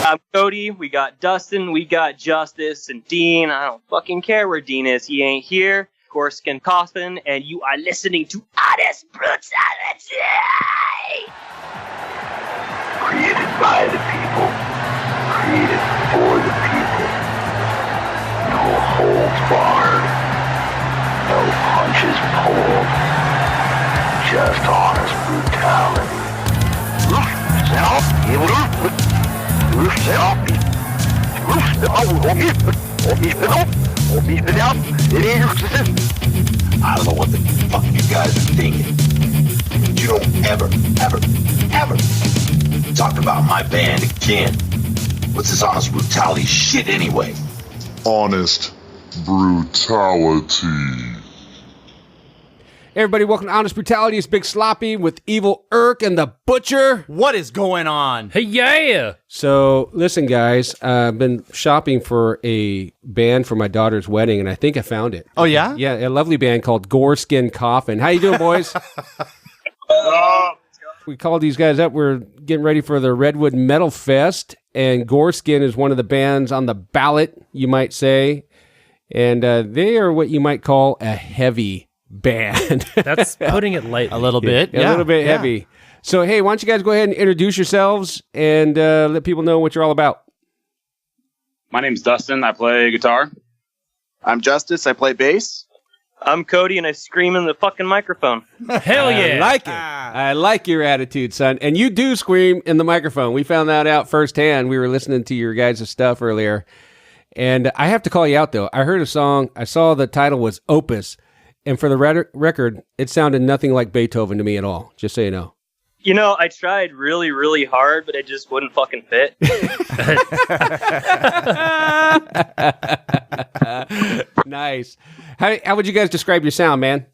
I'm Cody, we got Dustin, we got Justice, and Dean. I don't fucking care where Dean is, he ain't here. Gorskin Coffin, and you are listening to Honest Brutality! Created by the people, created for the people. No holds barred, no punches pulled, just honest brutality. I don't know what the fuck you guys are thinking, but you don't ever talk about my band again. What's this honest brutality shit anyway? Honest Brutality. Hey everybody, welcome to Honest Brutality. It's Big Sloppy with Evil Irk and the Butcher. What is going on? Hey, yeah! So, listen guys, I've been shopping for a band for my daughter's wedding, and I think I found it. Oh, yeah? Yeah, a lovely band called Goreskin Coffin. How you doing, boys? We called these guys up. We're getting ready for the Redwood Metal Fest, and Goreskin is one of the bands on the ballot, you might say. And they are what you might call a heavy band. That's putting it lightly. A little bit. A little bit heavy. So, hey, why don't you guys go ahead and introduce yourselves and let people know what you're all about. My name's Dustin. I play guitar. I'm Justice. I play bass. I'm Cody, and I scream in the fucking microphone. Hell yeah! I like it. I like your attitude, son. And you do scream in the microphone. We found that out firsthand. We were listening to your guys' stuff earlier. And I have to call you out, though. I heard a song. I saw the title was Opus. And for the record, it sounded nothing like Beethoven to me at all, just so you know. You know, I tried really, really hard, but it just wouldn't fucking fit. Nice. How would you guys describe your sound, man?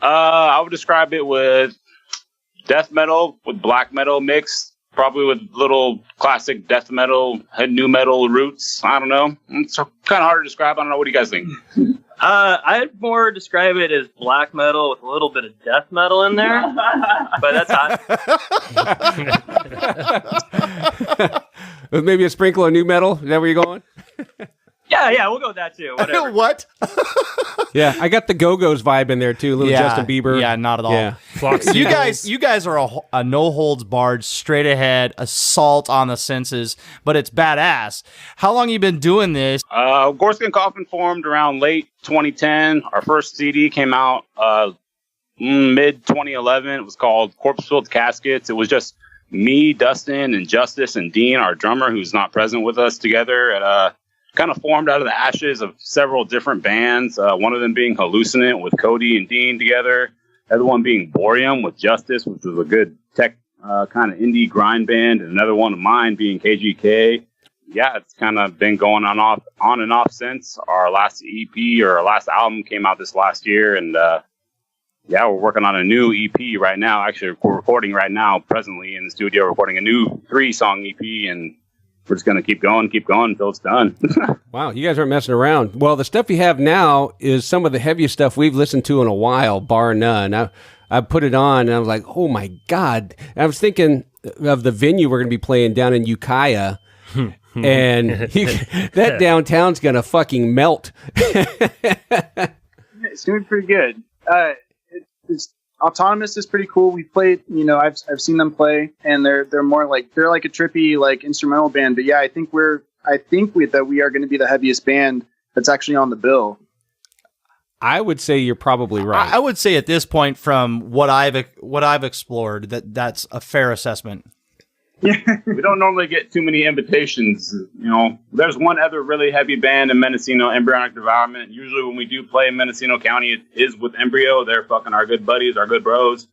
I would describe it with death metal with black metal mixed, probably with little classic death metal and new metal roots. I don't know. It's kind of hard to describe. I don't know. What do you guys think? I'd more describe it as black metal with a little bit of death metal in there, but that's hot. With maybe a sprinkle of new metal? Is that where you're going? Yeah, we'll go with that too. Whatever. What? Yeah, I got the Go-Go's vibe in there too. A little Justin Bieber. Yeah, not at all. Yeah. You guys are a no holds barred, straight ahead assault on the senses, but it's badass. How long you been doing this? Gorskin Coffin formed around late 2010. Our first CD came out mid 2011. It was called Corpse Filled Caskets. It was just me, Dustin, and Justice and Dean, our drummer, who's not present with us together. And kind of formed out of the ashes of several different bands. One of them being Hallucinant with Cody and Dean together. The other one being Boreum with Justice, which was a good tech kind of indie grind band. And another one of mine being KGK. Yeah, it's kind of been going on and off since. Our last EP or our last album came out this last year. And yeah, we're working on a new EP right now. Actually, we're recording right now, presently in the studio, recording a new 3-song EP. And we're just going to keep going until it's done. Wow, you guys aren't messing around. Well, the stuff you have now is some of the heaviest stuff we've listened to in a while, bar none. I put it on, and I was like, oh, my God. And I was thinking of the venue we're going to be playing down in Ukiah, and that downtown's going to fucking melt. It's going to be pretty good. It's Autonomous is pretty cool. We played, I've seen them play, and they're more like they're like a trippy like instrumental band. But yeah, I think we are going to be the heaviest band that's actually on the bill. I would say you're probably right. I would say at this point, from what I've explored, that's a fair assessment. Yeah, we don't normally get too many invitations. There's one other really heavy band in Mendocino, Embryonic Devourment. Usually when we do play in Mendocino County, it is with Embryo. They're fucking our good buddies, our good bros.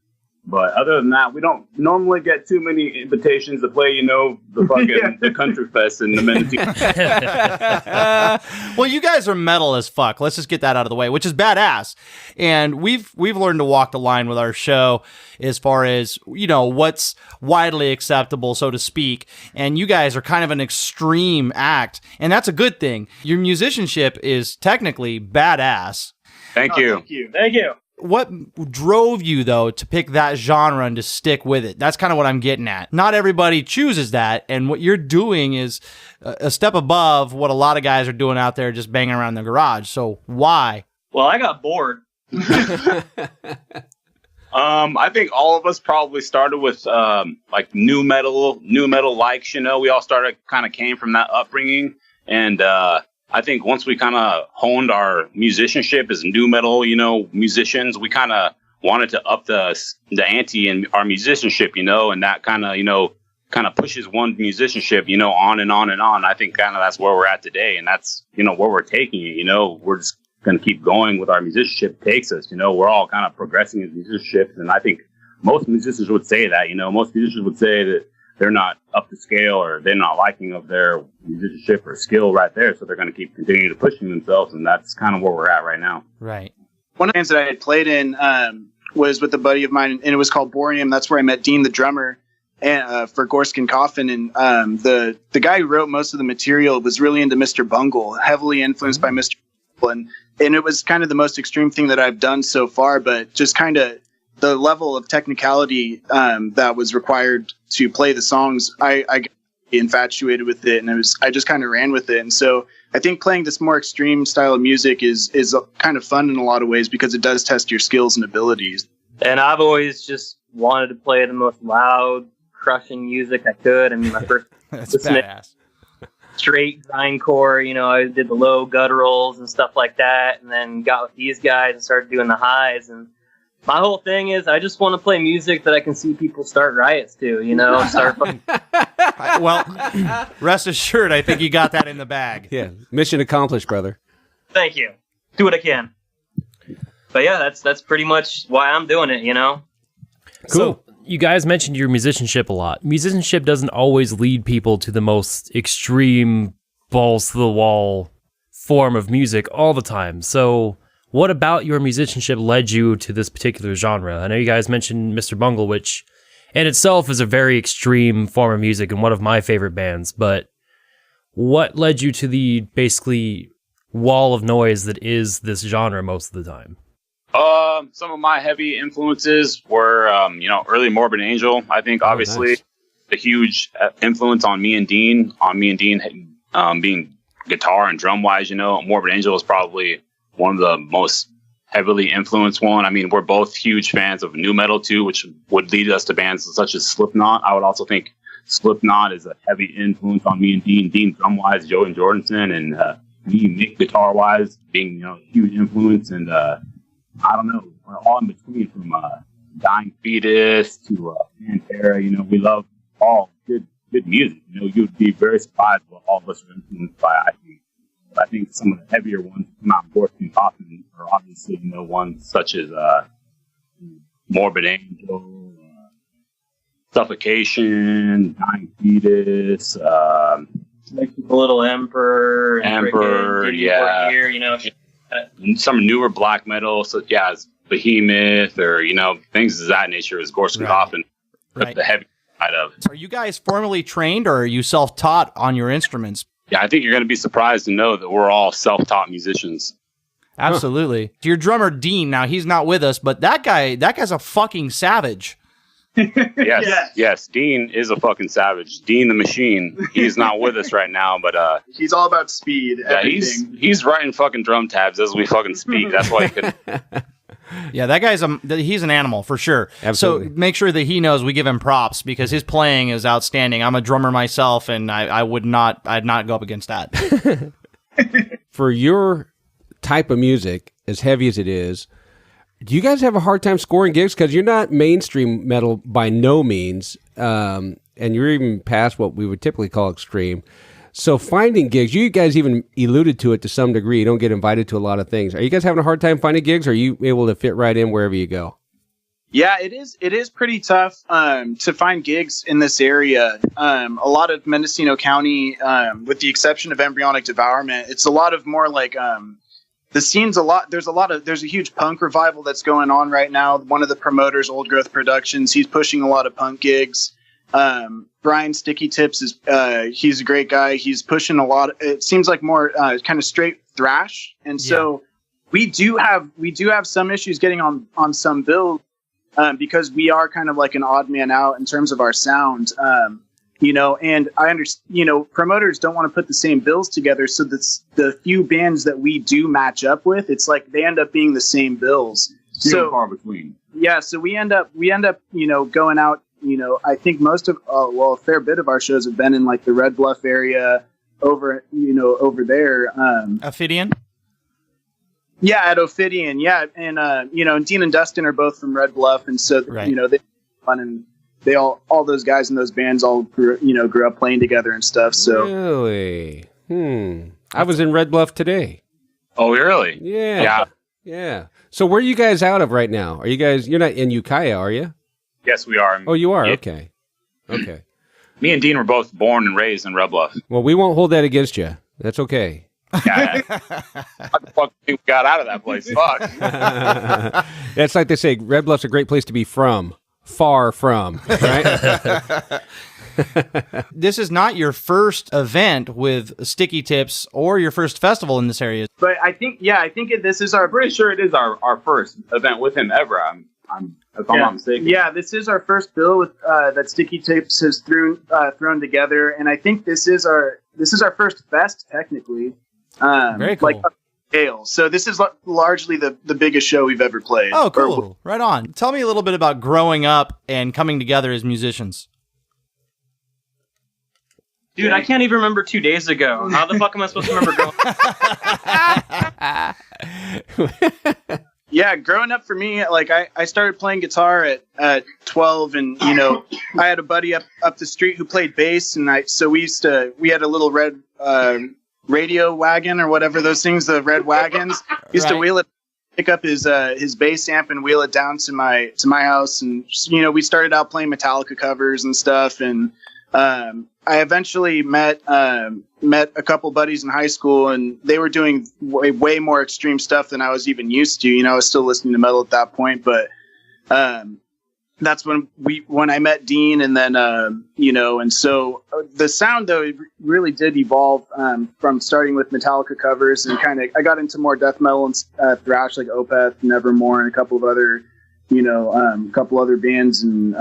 But other than that, we don't normally get too many invitations to play, the fucking the country fest in the Mendocino. Well, you guys are metal as fuck. Let's just get that out of the way, which is badass. And we've learned to walk the line with our show as far as, what's widely acceptable, so to speak. And you guys are kind of an extreme act, and that's a good thing. Your musicianship is technically badass. Thank you. Thank you. what drove you though to pick that genre and to stick with it? That's kind of what I'm getting at. Not everybody chooses that, and what you're doing is a step above what a lot of guys are doing out there, just banging around the garage. So why? Well, I got bored. I think all of us probably started with like new metal likes. You know, we all came from that upbringing, and I think once we kind of honed our musicianship as new metal, musicians, we kind of wanted to up the ante in our musicianship, and that kind of pushes one musicianship, on and on and on. I think kind of that's where we're at today, and that's where we're taking it. We're just going to keep going with our musicianship takes us. We're all kind of progressing as musicians, and I think most musicians would say that. Most musicians would say that they're not up to scale or they're not liking of their musicianship or skill right there, so they're going to keep continuing to pushing themselves, and that's kind of where we're at right now. Right. One of the bands that I had played in was with a buddy of mine, and it was called Boreum. That's where I met Dean, the drummer, and for Gorsk and Coffin. And the guy who wrote most of the material was really into Mr. Bungle, heavily influenced by Mr. Bungle, and it was kind of the most extreme thing that I've done so far, but just kind of the level of technicality that was required to play the songs, I got infatuated with it, and I just kind of ran with it. And so I think playing this more extreme style of music is kind of fun in a lot of ways because it does test your skills and abilities. And I've always just wanted to play the most loud, crushing music I could. I mean, my first That's badass. Straight grindcore, I did the low gutturals and stuff like that, and then got with these guys and started doing the highs. And my whole thing is I just want to play music that I can see people start riots to, start fucking... Well, rest assured, I think you got that in the bag. Yeah, mission accomplished, brother. Thank you. Do what I can. But yeah, that's pretty much why I'm doing it, Cool. So you guys mentioned your musicianship a lot. Musicianship doesn't always lead people to the most extreme, balls to the wall form of music all the time. So what about your musicianship led you to this particular genre? I know you guys mentioned Mr. Bungle, which in itself is a very extreme form of music and one of my favorite bands, but what led you to the basically wall of noise that is this genre most of the time? Some of my heavy influences were, early Morbid Angel. I think obviously a huge influence on me and Dean. Being guitar and drum wise, Morbid Angel is probably one of the most heavily influenced one. I mean, we're both huge fans of new metal too, which would lead us to bands such as Slipknot. I would also think Slipknot is a heavy influence on me and Dean. Dean drum wise, Joe and Jordanson, and me, Nick, guitar wise, being a huge influence. And I don't know, we're all in between, from Dying Fetus to Pantera. We love all good music. You'd be very surprised what all of us are influenced by, I think. But I think some of the heavier ones come out in Gorsk and Coffin are obviously, ones such as Morbid Angel, Suffocation, Dying Fetus, like the Little Emperor, yeah. And some newer black metal, so yeah, it's Behemoth or things of that nature is Gorsk and Coffin, the heavy side of. So are you guys formally trained, or are you self-taught on your instruments? Yeah, I think you're going to be surprised to know that we're all self-taught musicians. Absolutely. Your drummer Dean, now he's not with us, but that guy's a fucking savage. Yes, Dean is a fucking savage. Dean the Machine. He's not with us right now, but he's all about speed. Yeah, he's writing fucking drum tabs as we fucking speak. That's why he could. Yeah, that guy's he's an animal for sure. Absolutely. So make sure that he knows we give him props because his playing is outstanding. I'm a drummer myself, and I'd not go up against that. For your type of music, as heavy as it is, do you guys have a hard time scoring gigs? Because you're not mainstream metal by no means, and you're even past what we would typically call extreme. So finding gigs, you guys even alluded to it to some degree. You don't get invited to a lot of things. Are you guys having a hard time finding gigs? Or are you able to fit right in wherever you go? Yeah, it is pretty tough to find gigs in this area. A lot of Mendocino County, with the exception of Embryonic Devourment, it's a lot of more like the scene's a lot. There's a huge punk revival that's going on right now. One of the promoters, Old Growth Productions, he's pushing a lot of punk gigs. Brian Sticky Tips is he's a great guy. He's pushing a lot. It seems like more kind of straight thrash, and so we do have some issues getting on some bills because we are kind of like an odd man out in terms of our sound. And I understand, promoters don't want to put the same bills together. So the few bands that we do match up with, it's like they end up being the same bills. So far between. Yeah. So we end up, going out, I think most of, a fair bit of our shows have been in like the Red Bluff area over there. Ophidian? Yeah, at Ophidian. Yeah. And Dean and Dustin are both from Red Bluff. And so, right. They fun, and they all those guys in those bands all grew up playing together and stuff. So really, I was in Red Bluff today. Oh, really? Yeah. So where are you guys out of right now? You're not in Ukiah, are you? Yes, we are. Oh, you are? Yeah. Okay. Me and Dean were both born and raised in Red Bluff. Well, we won't hold that against you. That's okay. Yeah. What the fuck we got out of that place? Fuck. That's like they say, Red Bluff's a great place to be from. Far from, right? This is not your first event with Sticky Tips or your first festival in this area. But I think this is I'm pretty sure it is our first event with him ever. If I'm not mistaken. Yeah, this is our first bill with that Sticky Tips has thrown together, and I think this is our first fest technically. Very cool. Like scale. So this is largely the biggest show we've ever played. Oh, cool. Right on. Tell me a little bit about growing up and coming together as musicians. Dude, I can't even remember 2 days ago. How the fuck am I supposed to remember going? Yeah, growing up for me, like I started playing guitar at 12, and I had a buddy up the street who played bass, and we had a little red radio wagon or whatever those things, the red wagons. Used to wheel it, pick up his bass amp and wheel it down to my house, and we started out playing Metallica covers and stuff, and I eventually met a couple buddies in high school, and they were doing way more extreme stuff than I was even used to. I was still listening to metal at that point, but that's when I met Dean, and then and so the sound though really did evolve from starting with Metallica covers, and I got into more death metal and thrash like Opeth, Nevermore, and a couple of other bands, and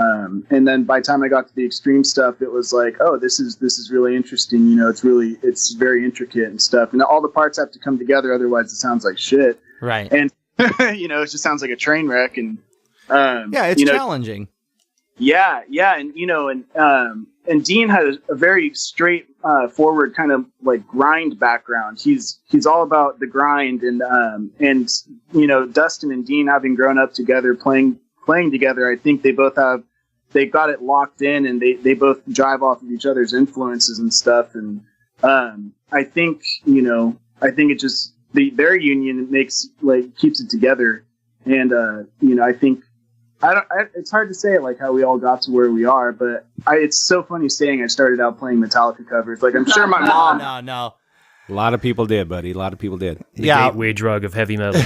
then by the time I got to the extreme stuff, it was like, oh, this is really interesting. It's very intricate and stuff, and all the parts have to come together, otherwise it sounds like shit. Right. And it just sounds like a train wreck, and it's challenging. Yeah, and Dean has a very straight forward kind of like grind background. He's all about the grind, and Dustin and Dean, having grown up together playing together, I think they got it locked in, and they both drive off of each other's influences and stuff, and I think it just their union keeps it together, and I think it's hard to say like how we all got to where we are, but it's so funny saying I started out playing Metallica covers. Like I'm sure my mom. No. A lot of people did, buddy. A lot of people did. The gateway drug of heavy metal.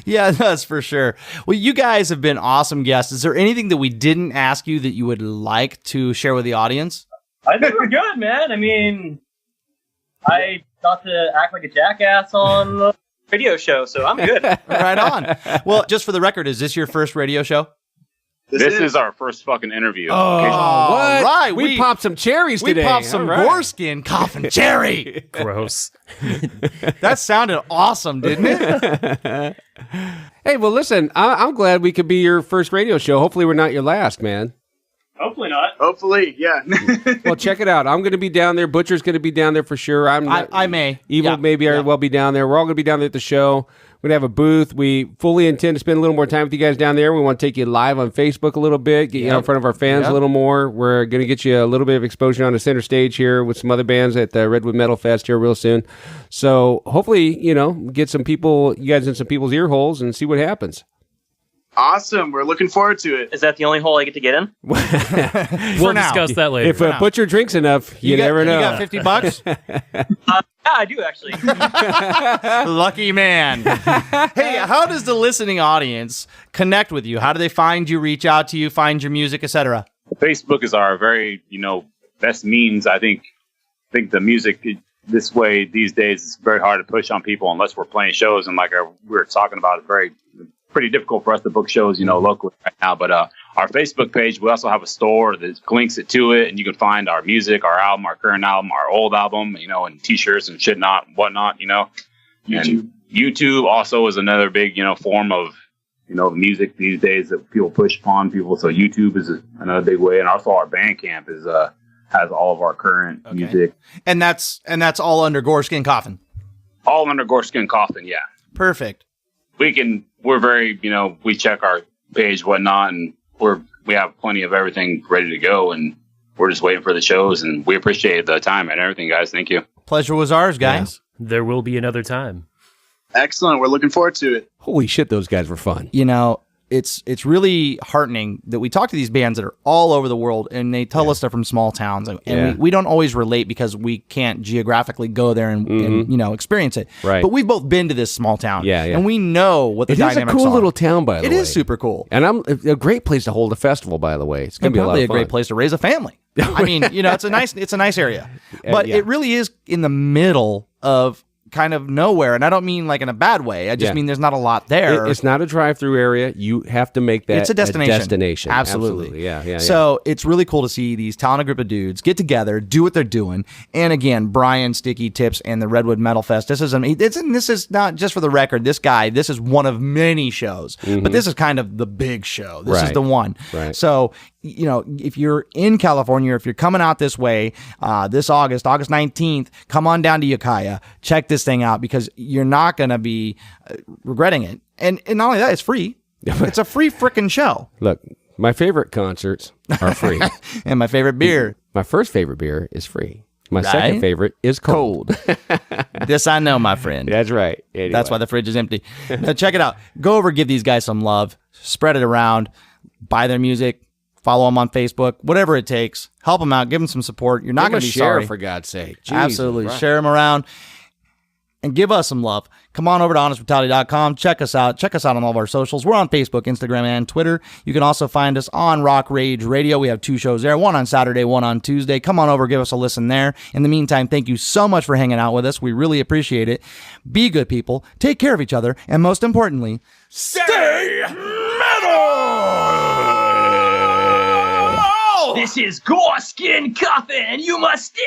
Yeah, that's for sure. Well, you guys have been awesome guests. Is there anything that we didn't ask you that you would like to share with the audience? I think we're good, man. I mean, I got to act like a jackass on the radio show, so I'm good. Right on. Well, just for the record, is this your first radio show? This is our first fucking interview. Oh, what? Right. We popped some cherries today. We popped some Goreskin coffin cherry. Gross. That sounded awesome, didn't it? Hey, well, listen, I'm glad we could be your first radio show. Hopefully we're not your last, man. Hopefully not. Hopefully, yeah. Well, check it out. I'm going to be down there. Butcher's going to be down there for sure. I may. Evil maybe will be down there. We're all going to be down there at the show. We're going to have a booth. We fully intend to spend a little more time with you guys down there. We want to take you live on Facebook a little bit, get you out in front of our fans a little more. We're going to get you a little bit of exposure on the center stage here with some other bands at the Redwood Metal Fest here real soon. So hopefully, get some people, you guys in some people's ear holes and see what happens. Awesome. We're looking forward to it. Is that the only hole I get to get in? We'll discuss that later. If a butcher drinks enough, you never know. You got $50? Yeah, I do actually. Lucky man. Hey, how does the listening audience connect with you? How do they find you, reach out to you, find your music, etc.? Facebook is our very, best means. I think the music, this way these days it's very hard to push on people unless we're playing shows. And like we were talking about, it's pretty difficult for us to book shows, locally right now. But our Facebook page, we also have a store that links it to it, and you can find our music, our album, our current album, our old album, and T-shirts and shit, whatnot. And YouTube also is another big, form of, music these days that people push upon people. So YouTube is another big way, and also our Bandcamp has all of our current music, and that's all under Goreskin Coffin. All under Goreskin Coffin, yeah. Perfect. We're very, we check our page, whatnot, and we have plenty of everything ready to go, and we're just waiting for the shows, and we appreciate the time and everything, guys. Thank you. Pleasure was ours, guys. Yeah. There will be another time. Excellent. We're looking forward to it. Holy shit, those guys were fun. It's really heartening that we talk to these bands that are all over the world, and they tell us they're from small towns, and we don't always relate because we can't geographically go there and experience it. Right. But we've both been to this small town, yeah. and we know what the dynamics are. It is a cool little town, by the way. It is super cool, and a great place to hold a festival. By the way, it's going to be a lot of fun. Great place to raise a family. I mean, it's a nice area, but it really is in the middle of kind of nowhere, and I don't mean like in a bad way. I just mean there's not a lot there. It's not a drive-through area. You have to make that. It's a destination. Destination. Absolutely. Yeah. So it's really cool to see these talented group of dudes get together, do what they're doing, and again, Brian, Sticky Tips, and the Redwood Metal Fest. This is not just for the record. This is one of many shows, but this is kind of the big show. This is the one. Right. So if you're in California, or if you're coming out this way, this August 19th, come on down to Ukiah. Check this thing out, because you're not going to be regretting it. And not only that, it's free. It's a free freaking show. Look, my favorite concerts are free. And my favorite beer. My first favorite beer is free. My second favorite is cold. This I know, my friend. That's right. Anyway. That's why the fridge is empty. Now check it out. Go over, give these guys some love. Spread it around. Buy their music. Follow them on Facebook, whatever it takes. Help them out. Give them some support. You're not going to be sorry. For God's sake. Jesus, absolutely. right. Share them around and give us some love. Come on over to honestbrutality.com. Check us out. Check us out on all of our socials. We're on Facebook, Instagram, and Twitter. You can also find us on Rock Rage Radio. We have 2 shows there, one on Saturday, one on Tuesday. Come on over. Give us a listen there. In the meantime, thank you so much for hanging out with us. We really appreciate it. Be good people. Take care of each other. And most importantly, stay metal! This is Goreskin Coffin, and you must stay!